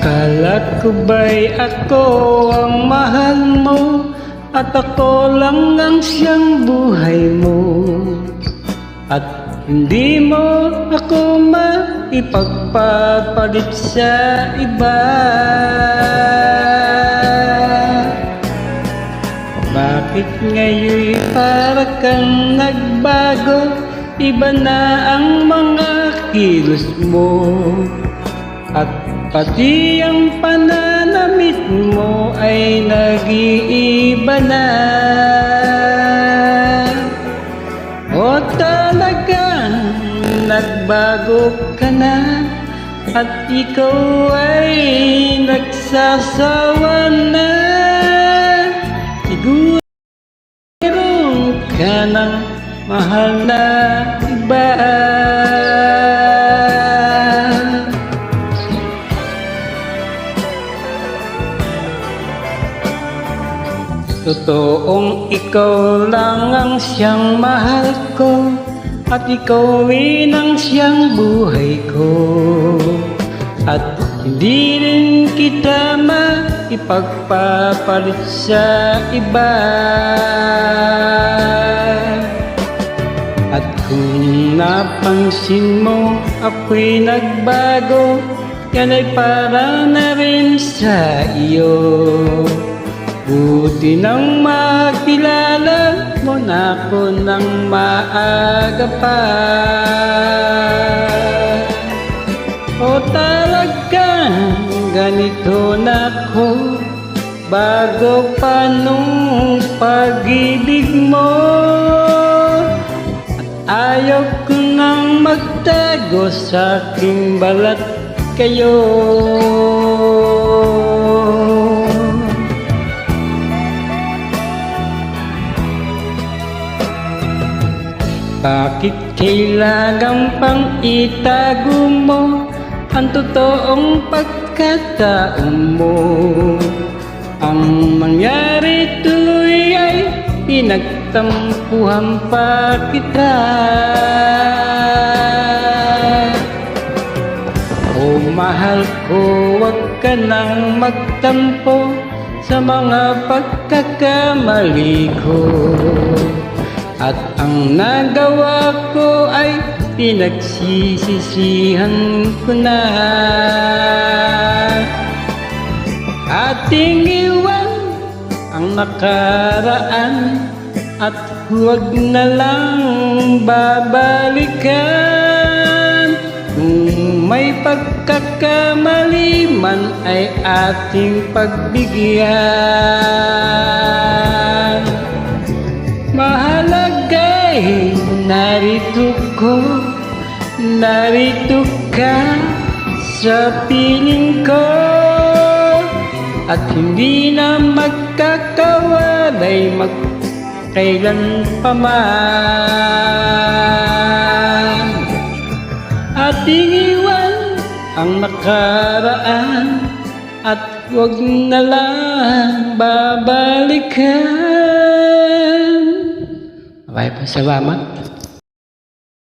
Akala ko ba'y ako ang mahal mo, at ako lang ang siyang buhay mo, at hindi mo ako maipagpapalit sa iba. Bakit ngayon para kang nagbago? Iba na ang mga kilos mo, at pati ang pananamit mo ay nag-iiba na. O talagang nagbago ka na, at ikaw ay nagsasawa na. Siguro meron ka ng mahal na iba. Totoong ikaw lang ang siyang mahal ko, at ikaw ang siyang buhay ko, at hindi rin kita maipagpapalit sa iba. At kung napansin mo ako'y nagbago, yan ay para na rin sa iyo. Buti nang makilala mo na ako ng maaga pa. O talagang ganito na ako, bago pa nung pag-ibig mo. At ayaw ko nang magtago sa aking balat kayo. Bakit kailangan pang itago mo ang totoong pagkataon mo? Ang mangyari tuloy ay pinagtampuhan pa kita. O mahal ko, wag ka nang magtampo sa mga pagkakamali ko. At ang nagawa ko ay pinagsisisihan ko na. Ating iwan ang nakaraan, at huwag na lang babalikan. Kung may pagkakamali man ay ating pagbigyan. Mahalaga'y narito ka sa piling ko, at hindi na magkakawalay magkailan pa man. Ating iwan ang nakaraan, at huwag na lang babalikan. Maraming salamat.